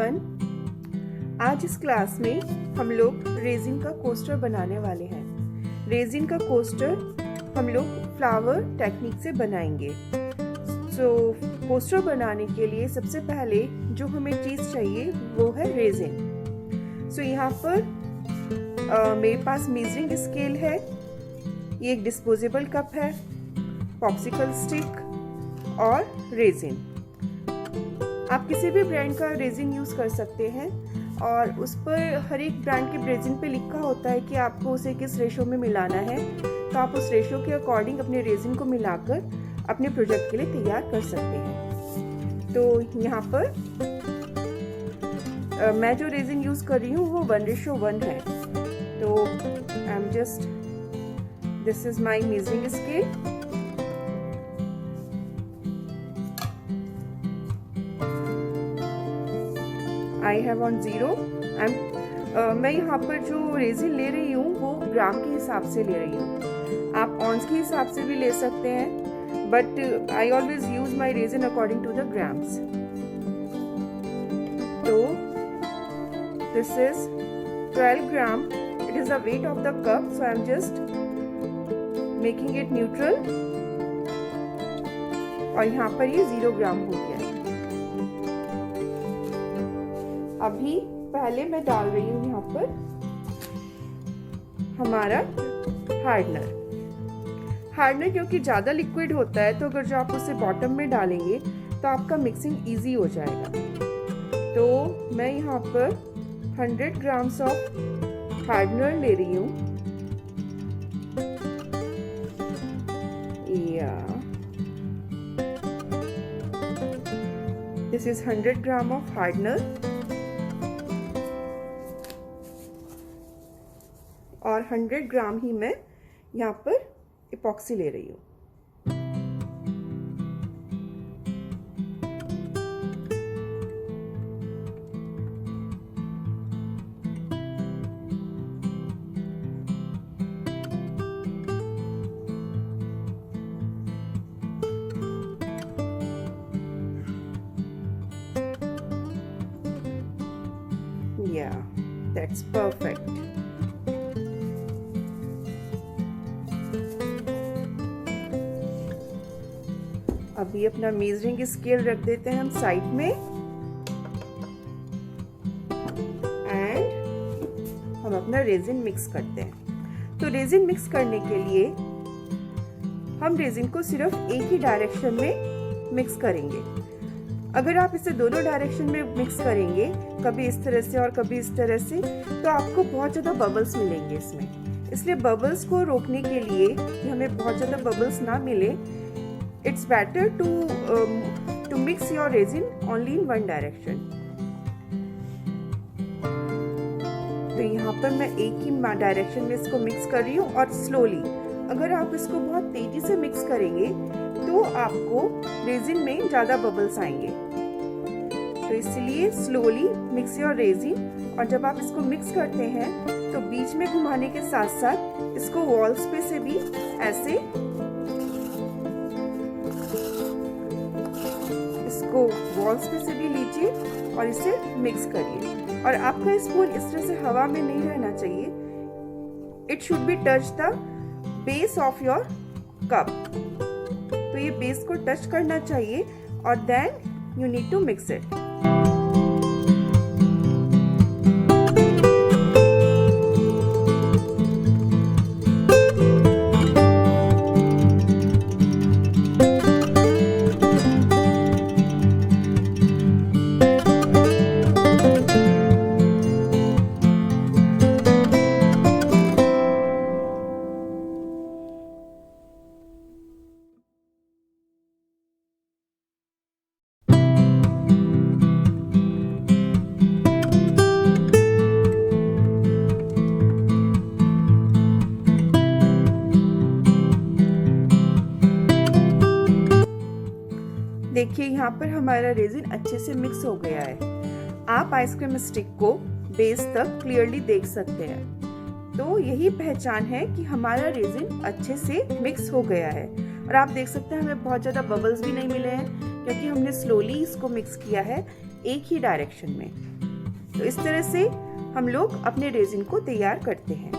Everyone, आज इस class में हम लोग रेजिन का कोस्टर बनाने वाले हैं। रेजिन का कोस्टर हम लोग फ्लावर टेक्निक से बनाएंगे। कोस्टर बनाने के लिए सबसे पहले जो हमें चीज़ चाहिए वो है रेजिन। यहाँ पर मेरे पास मेजरिंग स्केल है, ये एक डिस्पोजेबल कप है, पॉप्सिकल स्टिक और रेजिन। आप किसी भी ब्रांड का रेजिन यूज़ कर सकते हैं और उस पर हर एक ब्रांड के रेजिन पे लिखा होता है कि आपको उसे किस रेशो में मिलाना है, तो आप उस रेशो के अकॉर्डिंग अपने रेजिन को मिलाकर अपने प्रोजेक्ट के लिए तैयार कर सकते हैं। तो यहाँ पर मैं जो रेजिन यूज़ कर रही हूँ वो 1:1 है। तो आई am just, this is my measuring scale. I have on 0। मैं यहाँ पर जो रेजिन ले रही हूँ वो ग्राम के हिसाब से ले रही हूँ। आप ऑन्स के हिसाब से भी ले सकते हैं, but I always use my resin according to the grams. तो this is 12 gram, it is the weight of the cup, so I am just making it neutral. और यहाँ पर ये 0 ग्राम हो गया। अभी पहले मैं डाल रही हूँ यहाँ पर हमारा हार्डनर क्योंकि ज़्यादा लिक्विड होता है, तो अगर जो आप उसे बॉटम में डालेंगे तो आपका मिक्सिंग इजी हो जाएगा। तो मैं यहाँ पर 100 ग्राम्स ऑफ हार्डनर ले रही हूँ। This is 100 gram of hardener और 100 ग्राम ही मैं यहाँ पर इपॉक्सी ले रही हूँ। Yeah, that's perfect। अभी अपना मेजरिंग स्केल रख देते हैं हम साइड में एंड हम अपना रेजिन मिक्स करते हैं। तो रेजिन मिक्स करने के लिए हम रेजिन को सिर्फ एक ही डायरेक्शन में मिक्स करेंगे। अगर आप इसे दोनों डायरेक्शन में मिक्स करेंगे, कभी इस तरह से और कभी इस तरह से, तो आपको बहुत ज़्यादा बबल्स मिलेंगे इसमें। इसलिए बबल्स को रोकने के लिए कि हमें बहुत ज़्यादा बबल्स ना मिले, it's better to mix your resin only in one direction। तो यहाँ पर मैं एक ही डायरेक्शन में इसको मिक्स कर रही हूँ और स्लोली। अगर आप इसको बहुत तेजी से मिक्स करेंगे तो आपको रेजिन में ज़्यादा बबल्स आएंगे। तो इसलिए स्लोली मिक्स योर रेजिन। और जब आप इसको मिक्स करते हैं तो बीच में घुमाने के साथ साथ इसको वॉल्स पे से भी ऐसे वॉल्स पे से भी लीजिए और इसे मिक्स करिए। और आपका स्पून इस तरह से हवा में नहीं रहना चाहिए। It should be touch the base of your cup. तो ये बेस को टच करना चाहिए और then you need to mix it. देखिए यहाँ पर हमारा रेजिन अच्छे से मिक्स हो गया है। आप आइसक्रीम स्टिक को बेस तक क्लियरली देख सकते हैं। तो यही पहचान है कि हमारा रेजिन अच्छे से मिक्स हो गया है। और आप देख सकते हैं हमें बहुत ज़्यादा बबल्स भी नहीं मिले हैं क्योंकि हमने स्लोली इसको मिक्स किया है। एक ही डायरेक्शन में। तो इस तरह से हम लोग अपने रेजिन को तैयार करते हैं।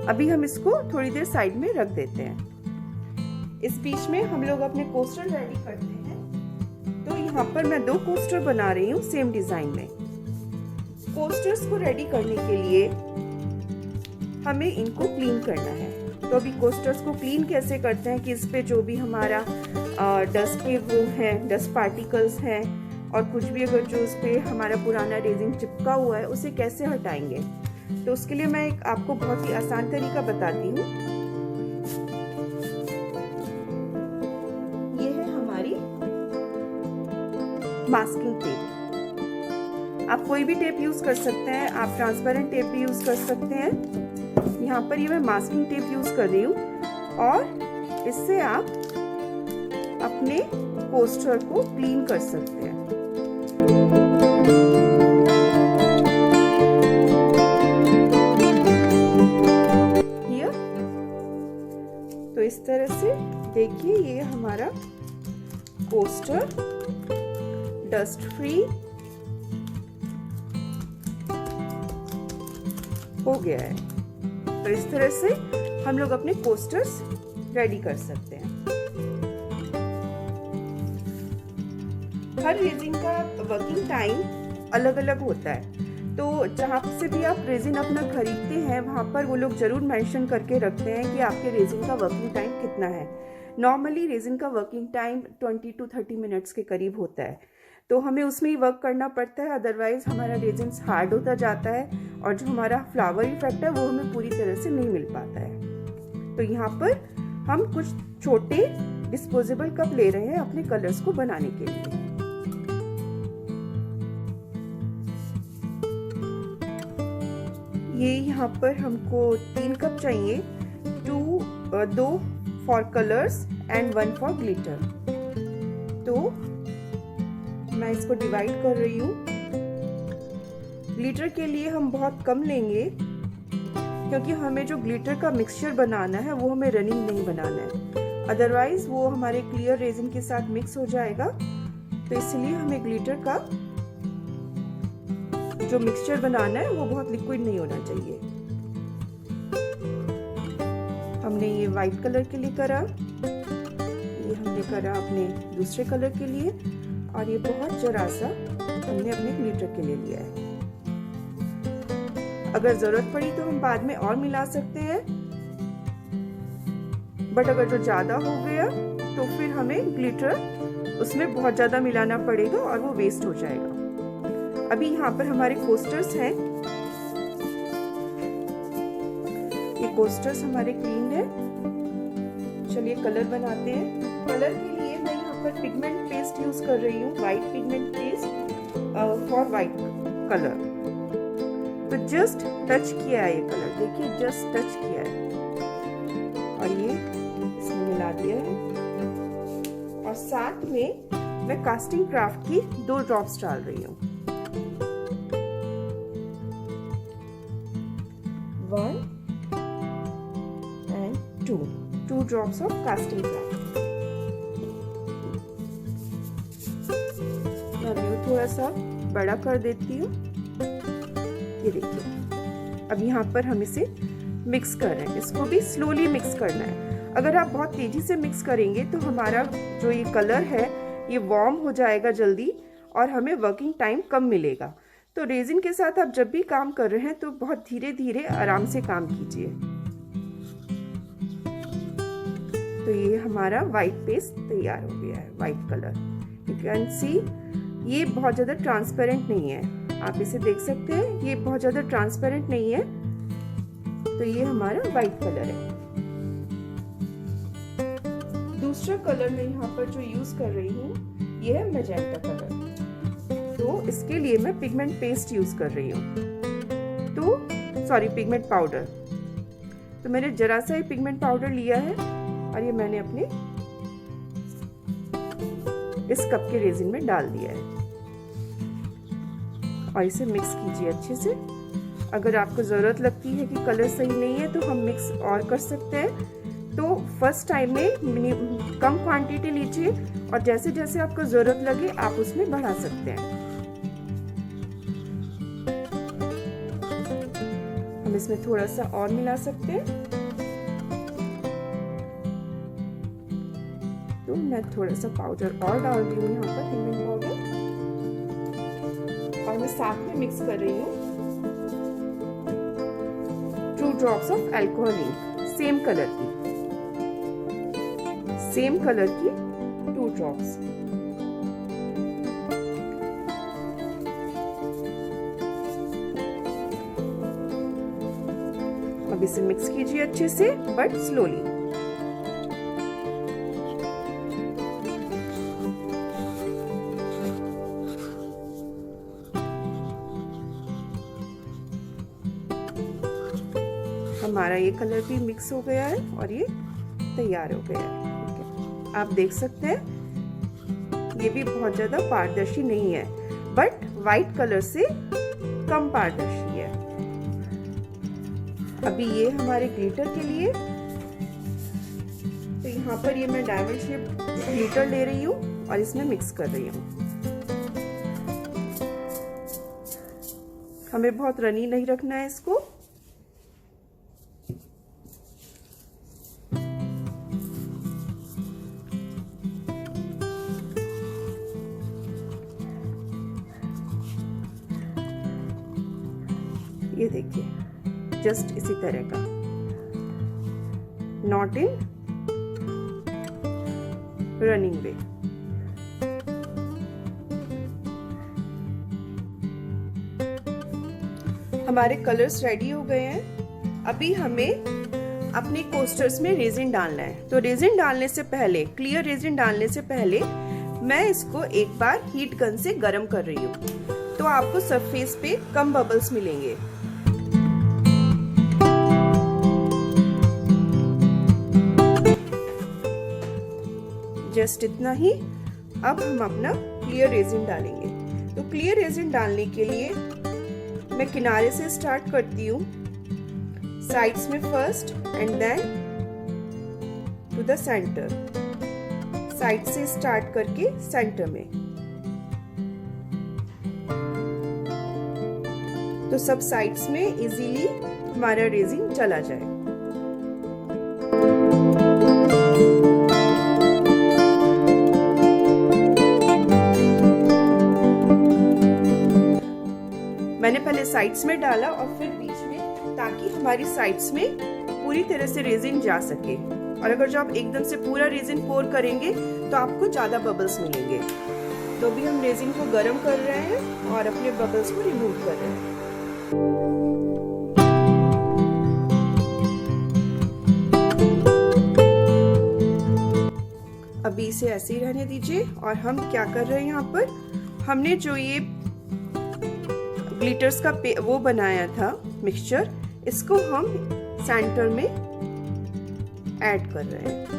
अभी हम इसको थोड़ी देर साइड में रख देते हैं। इस बीच में हम लोग अपने कोस्टर रेडी करते हैं। तो यहाँ पर मैं 2 कोस्टर बना रही हूँ सेम डिजाइन में। कोस्टर्स को रेडी करने के लिए हमें इनको क्लीन करना है। तो अभी कोस्टर्स को क्लीन कैसे करते हैं कि इस पे जो भी हमारा डस्ट के वो है, डस्ट पार्टिकल्स हैं और कुछ भी अगर जो उस पे हमारा पुराना रेजिन चिपका हुआ है उसे कैसे हटाएंगे। तो उसके लिए मैं एक आपको बहुत ही आसान तरीका बताती हूँ। ये है हमारी मास्किंग टेप। आप कोई भी टेप यूज कर सकते हैं, आप ट्रांसपेरेंट टेप भी यूज कर सकते हैं। यहाँ पर ये मैं मास्किंग टेप यूज कर रही हूँ और इससे आप अपने कोस्टर को क्लीन कर सकते हैं। Here, तो इस तरह से देखिए ये हमारा कोस्टर डस्ट फ्री हो गया है। तो इस तरह से हम लोग अपने कोस्टर्स रेडी कर सकते हैं। हर रेजिन का वर्किंग टाइम अलग अलग होता है। तो जहाँ से भी आप रेजिन अपना खरीदते हैं वहाँ पर वो लोग जरूर मेंशन करके रखते हैं कि आपके रेजिन का वर्किंग टाइम कितना है। नॉर्मली रेजिन का वर्किंग टाइम 20 to 30 मिनट्स के करीब होता है। तो हमें उसमें ही वर्क करना पड़ता है, अदरवाइज हमारा रेजिन हार्ड होता जाता है और जो हमारा फ्लावर इफेक्ट है वो हमें पूरी तरह से नहीं मिल पाता है। तो यहाँ पर हम कुछ छोटे डिस्पोजेबल कप ले रहे हैं अपने कलर्स को बनाने के लिए। ये यहाँ पर हमको 3 कप चाहिए, 2 for colours and 1 for glitter. तो मैं इसको डिवाइड कर रही हूँ। ग्लिटर के लिए हम बहुत कम लेंगे क्योंकि हमें जो ग्लिटर का मिक्सचर बनाना है वो हमें रनिंग नहीं बनाना है, अदरवाइज वो हमारे क्लियर रेजिन के साथ मिक्स हो जाएगा। तो इसलिए हमें ग्लिटर का जो मिक्सचर बनाना है वो बहुत लिक्विड नहीं होना चाहिए। हमने ये वाइट कलर के लिए करा, ये हमने करा अपने दूसरे कलर के लिए और ये बहुत जरा सा हमने अपने ग्लिटर के लिए लिया है। अगर जरूरत पड़ी तो हम बाद में और मिला सकते हैं, बट अगर जो ज्यादा हो गया तो फिर हमें ग्लिटर उसमें बहुत ज्यादा मिलाना पड़ेगा और वो वेस्ट हो जाएगा। अभी यहाँ पर हमारे कोस्टर्स हैं। ये कोस्टर्स हमारे क्लीन है। चलिए कलर बनाते हैं। कलर के लिए मैं यहाँ पर पिगमेंट पेस्ट यूज कर रही हूँ, white pigment paste for white colour. तो जस्ट टच किया है ये कलर, देखिए जस्ट टच किया है और ये इसमें मिला दिया है। और साथ में मैं कास्टिंग क्राफ्ट की 2 ड्रॉप्स डाल रही हूँ, 1 and 2 drops of casting craft। मैं व्यू थोड़ा सा बड़ा कर देती हूँ। ये देखिए अब यहाँ पर हम इसे मिक्स कर रहे हैं। इसको भी स्लोली मिक्स करना है। अगर आप बहुत तेजी से मिक्स करेंगे तो हमारा जो ये कलर है ये वार्म हो जाएगा जल्दी और हमें वर्किंग टाइम कम मिलेगा। तो रेजिन के साथ आप जब भी काम कर रहे हैं तो बहुत धीरे धीरे आराम से काम कीजिए। तो ये हमारा व्हाइट पेस्ट तैयार हो गया है, white colour. You can see ये बहुत ज्यादा ट्रांसपेरेंट नहीं है, आप इसे देख सकते हैं, ये बहुत ज्यादा ट्रांसपेरेंट नहीं है। तो ये हमारा व्हाइट कलर है। दूसरा कलर मैं यहाँ पर जो यूज कर रही हूँ ये है मैजेंटा कलर। तो इसके लिए मैं पिगमेंट पेस्ट यूज कर रही हूँ, तो सॉरी पिगमेंट पाउडर। तो मैंने जरा सा ही पिगमेंट पाउडर लिया है और ये मैंने अपने इस कप के रेजिन में डाल दिया है और इसे मिक्स कीजिए अच्छे से। अगर आपको जरूरत लगती है कि कलर सही नहीं है तो हम मिक्स और कर सकते हैं, तो फर्स्ट टाइम में कम क्वांटिटी लीजिए और जैसे जैसे आपको जरूरत लगे आप उसमें बढ़ा सकते हैं। हम इसमें थोड़ा सा और मिला सकते हैं। तो मैं थोड़ा सा पाउडर और डाल रही हूँ यहाँ पर, पिगमेंट पाउडर, और मैं साथ में मिक्स कर रही हूँ 2 drops of alcohol ink, same colour की 2 ड्रॉप्स। अब इसे मिक्स कीजिए अच्छे से, बट स्लोली। हमारा ये कलर भी मिक्स हो गया है और ये तैयार हो गया है। आप देख सकते हैं ये भी बहुत ज्यादा पारदर्शी नहीं है, बट वाइट कलर से कम पारदर्शी है। अभी ये हमारे ग्लिटर के लिए, तो यहाँ पर ये मैं डायमंड शेप ग्लिटर ले रही हूँ और इसमें मिक्स कर रही हूँ। हमें बहुत रनी नहीं रखना है इसको। ये देखिए जस्ट इसी तरह का, नॉट इन रनिंग वे। हमारे कलर्स रेडी हो गए हैं। अभी हमें अपने कोस्टर्स में रेजिन डालना है। तो रेजिन डालने से पहले, क्लियर रेजिन डालने से पहले मैं इसको एक बार हीट गन से गर्म कर रही हूँ, तो आपको सरफेस पे कम बबल्स मिलेंगे। जस्ट इतना ही। अब हम अपना क्लियर रेजिन डालेंगे। तो क्लियर रेजिन डालने के लिए मैं किनारे से स्टार्ट करती हूँ, साइड्स में first and then to the centre. Side से स्टार्ट करके सेंटर में, तो सब साइड्स में इजीली हमारा रेजिन चला जाए। मैंने पहले साइड्स में डाला और फिर बीच में, ताकि हमारी साइड्स में पूरी तरह से रेजिन जा सके। और अगर जो आप एकदम से पूरा रेजिन पोर करेंगे तो आपको ज्यादा बबल्स मिलेंगे। तो अभी हम रेजिन को गर्म कर रहे हैं और अपने बबल्स को रिमूव कर रहे हैं। अभी इसे ऐसे ही रहने दीजिए। और हम क्या कर रहे हैं, यहाँ पर हमने जो ये ग्लिटर्स का वो बनाया था मिक्सचर, इसको हम सेंटर में ऐड कर रहे हैं।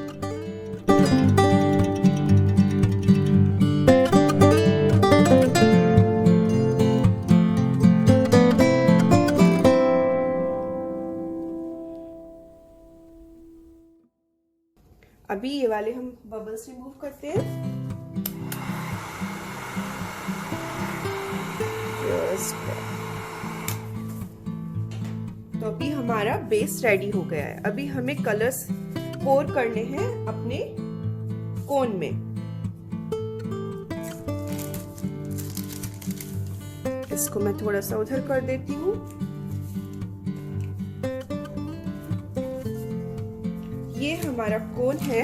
अभी ये वाले हम बबल्स रिमूव करते हैं। तो अभी हमारा बेस रेडी हो गया है। अभी हमें कलर्स पोर करने हैं अपने कोन में। इसको मैं थोड़ा सा उधर कर देती हूँ। ये हमारा कोन है।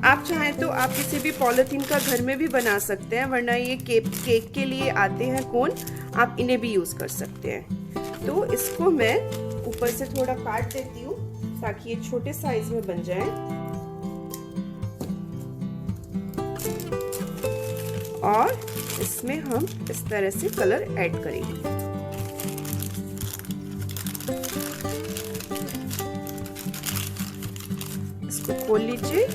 आप चाहें तो आप किसी भी पॉलिथीन का घर में भी बना सकते हैं, वरना ये केक के लिए आते हैं कोन, आप इन्हें भी यूज कर सकते हैं। तो इसको मैं ऊपर से थोड़ा काट देती हूँ ताकि ये छोटे साइज में बन जाए। और इसमें हम इस तरह से कलर ऐड करेंगे। इसको खोल लीजिए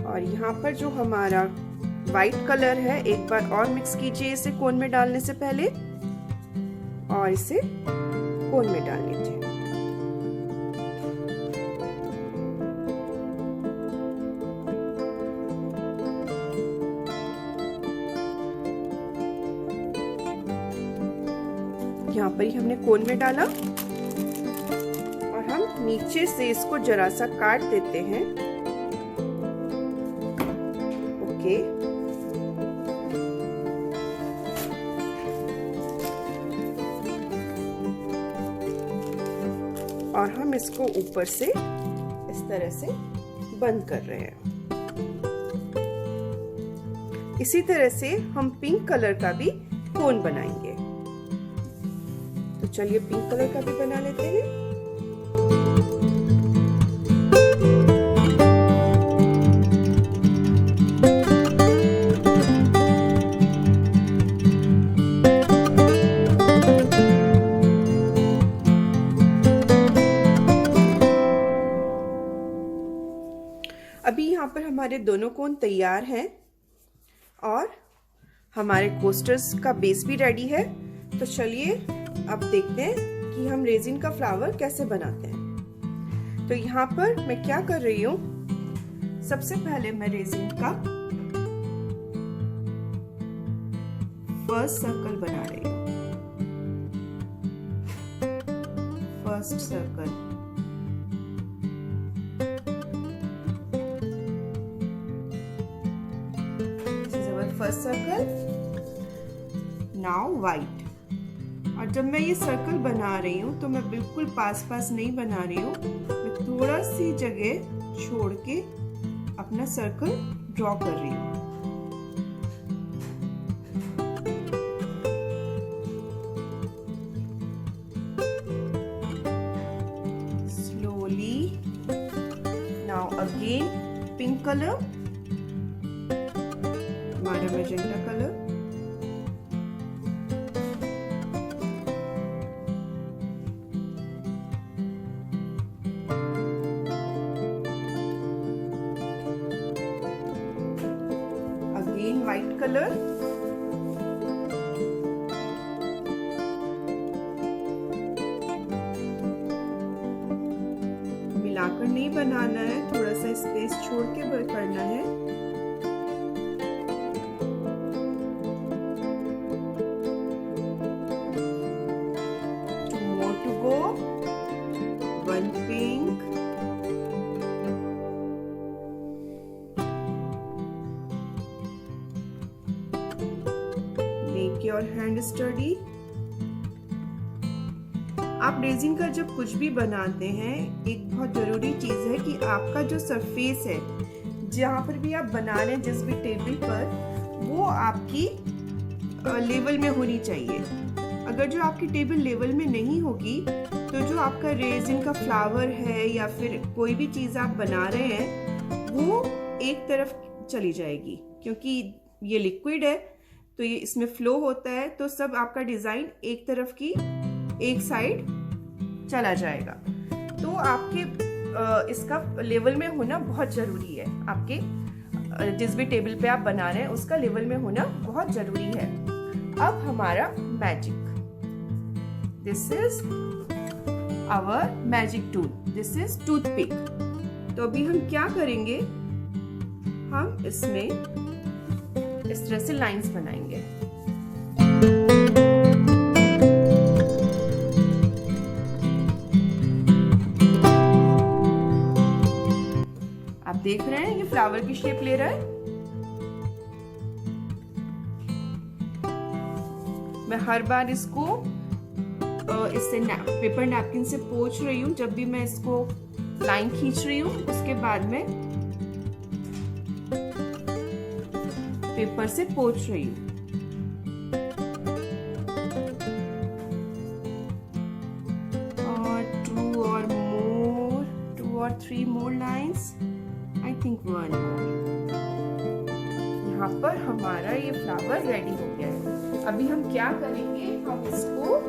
और यहाँ पर जो हमारा वाइट कलर है एक बार और मिक्स कीजिए इसे कोन में डालने से पहले, और इसे कोन में डाल लीजिए। यहाँ पर ही हमने कोन में डाला और हम नीचे से इसको जरा सा काट देते हैं। ओके, और हम इसको ऊपर से इस तरह से बंद कर रहे हैं। इसी तरह से हम पिंक कलर का भी कोन बनाएंगे। तो चलिए पिंक कलर का भी बना लेते हैं। अभी यहाँ पर हमारे दोनों कोन तैयार हैं और हमारे कोस्टर्स का बेस भी रेडी है। तो चलिए अब देखते हैं कि हम रेजिन का फ्लावर कैसे बनाते हैं। तो यहाँ पर मैं क्या कर रही हूँ, सबसे पहले मैं रेजिन का फर्स्ट सर्कल बना रही हूँ। First circle, first circle, now white. और जब मैं ये सर्कल बना रही हूँ तो मैं बिल्कुल पास पास नहीं बना रही हूँ, मैं थोड़ा सी जगह छोड़ के अपना सर्कल ड्रॉ कर रही हूँ। Slowly, now again pink colour, हमारा magenta colour, again white colour, मिलाकर नहीं बनाना है, थोड़ा सा स्पेस छोड़ के करना है। One pink, make your hand sturdy। आप रेजिन का जब कुछ भी बनाते हैं, एक बहुत जरूरी चीज है कि आपका जो सरफेस है, जहाँ पर भी आप बना रहे हैं जिस भी टेबल पर, वो आपकी लेवल में होनी चाहिए। अगर जो आपकी टेबल लेवल में नहीं होगी तो जो आपका रेजिन का फ्लावर है या फिर कोई भी चीज़ आप बना रहे हैं वो एक तरफ चली जाएगी, क्योंकि ये लिक्विड है तो ये इसमें फ्लो होता है, तो सब आपका डिज़ाइन एक तरफ की एक साइड चला जाएगा। तो आपके इसका लेवल में होना बहुत ज़रूरी है। आपके जिस भी टेबल पे आप बना रहे हैं उसका लेवल में होना बहुत ज़रूरी है। अब हमारा magic, this is our magic tool, this is toothpick. तो अभी हम क्या करेंगे, हम इसमें इस तरह से लाइंस बनाएंगे। आप देख रहे हैं ये फ्लावर की शेप ले रहा है। मैं हर बार इसको इससे पेपर नैपकिन से पोंछ रही हूँ। जब भी मैं इसको लाइन खींच रही हूँ उसके बाद में पेपर से पोंछ रही हूँ। और 2 or 3 more lines, I think 1 more। यहाँ पर हमारा ये फ्लावर रेडी हो गया है। अभी हम क्या करेंगे, हम इसको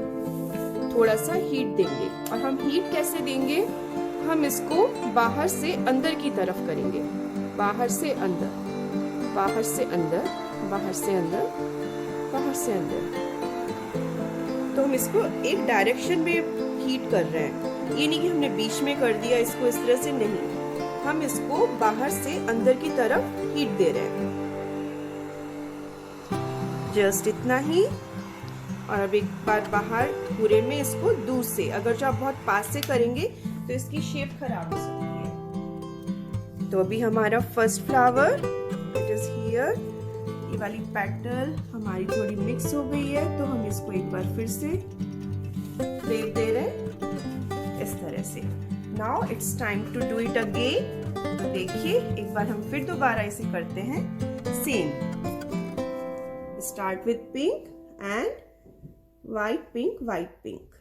थोड़ा सा हीट देंगे। और हम हीट कैसे देंगे, हम इसको बाहर से अंदर की तरफ करेंगे, बाहर से अंदर, बाहर से अंदर, बाहर से अंदर, बाहर से अंदर। तो हम इसको एक डायरेक्शन में हीट कर रहे हैं, ये नहीं कि हमने बीच में कर दिया इसको, इस तरह से नहीं। हम इसको बाहर से अंदर की तरफ हीट दे रहे हैं, जस्ट इतना ही। और अब एक बार बाहर पूरे में इसको दूर से, अगर जो आप बहुत पास से करेंगे तो इसकी शेप खराब हो सकती है। तो अभी हमारा first flower it is here, ये वाली पेटल हमारी थोड़ी मिक्स हो गई है, तो हम इसको एक बार फिर से देख दे रहे हैं इस तरह से। Now it's time to do it again. देखिए एक बार हम फिर दोबारा इसे करते हैं same. Start with pink and white pink white pink।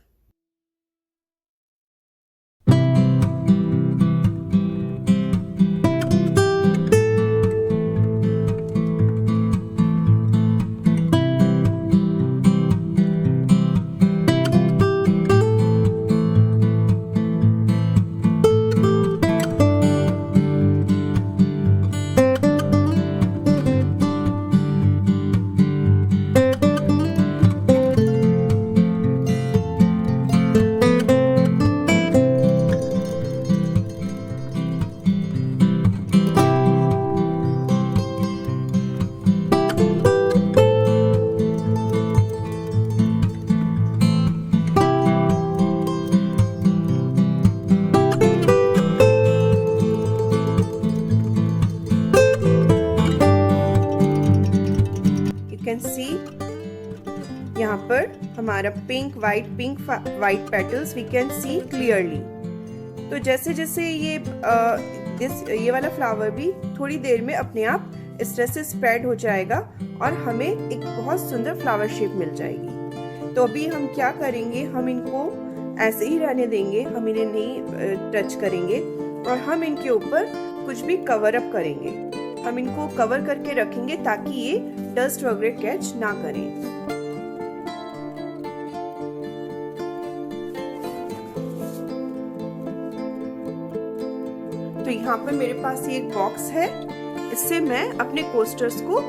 Can see यहाँ पर हमारा pink white petals we can see clearly. तो जैसे जैसे ये वाला फ्लावर भी थोड़ी देर में अपने आप इस तरह से स्प्रेड हो जाएगा और हमें एक बहुत सुंदर फ्लावर शेप मिल जाएगी। तो अभी हम क्या करेंगे, हम इनको ऐसे ही रहने देंगे, हम इन्हें नहीं टच करेंगे और हम इनके ऊपर कुछ भी कवर अप करेंगे। हम इनको कवर करके रखेंगे ताकि ये डस्ट वगैरह कैच ना करें। तो यहाँ पर मेरे पास ये एक बॉक्स है, इससे मैं अपने कोस्टर्स को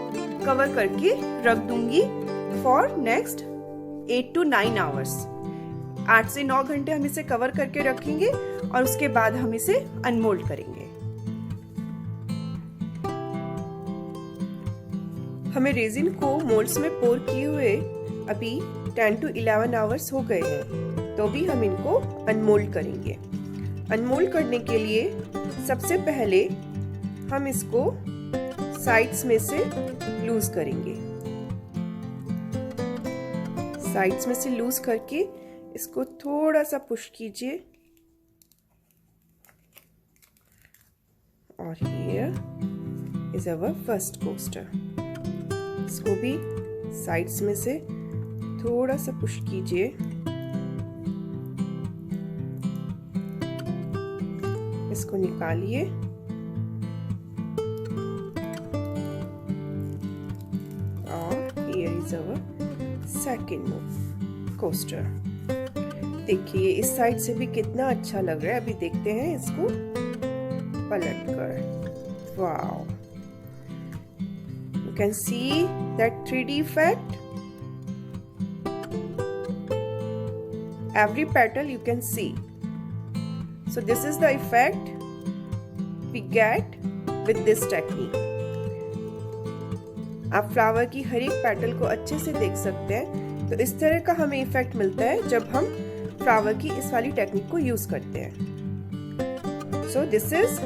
कवर करके रख दूंगी फॉर नेक्स्ट 8 to 9 आवर्स। 8 से 9 घंटे हम इसे कवर करके रखेंगे और उसके बाद हम इसे अनमोल्ड करेंगे। हमें रेजिन को मोल्ड्स में पोर किए हुए अभी 10 to 11 आवर्स हो गए हैं, तो भी हम इनको अनमोल्ड करेंगे। अनमोल्ड करने के लिए सबसे पहले हम इसको साइड्स में से लूज करेंगे। साइड्स में से लूज करके इसको थोड़ा सा पुश कीजिए और here is our first coaster. इसको भी साइड्स में से थोड़ा सा पुश कीजिए। इसको निकालिए और here is our second coaster. देखिए इस साइड से भी कितना अच्छा लग रहा है। अभी देखते हैं इसको पलट कर। Wow, you can see that 3D effect. Every petal you can see. So this is the effect we get with this technique. आप फ्लावर की हर एक पेटल को अच्छे से देख सकते हैं। तो इस तरह का हमें इफेक्ट मिलता है जब हम फ्लावर की इस वाली टेक्निक को यूज करते हैं। So this is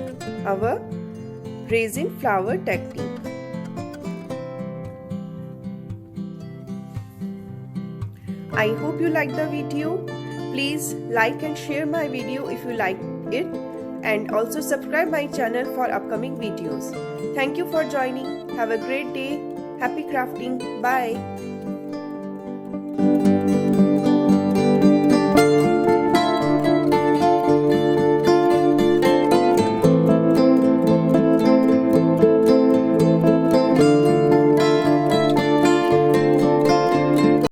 our resin flower technique. I hope you liked the video. Please like and share my video if you like it, and also subscribe my channel for upcoming videos. Thank you for joining. Have a great day. Happy crafting. Bye.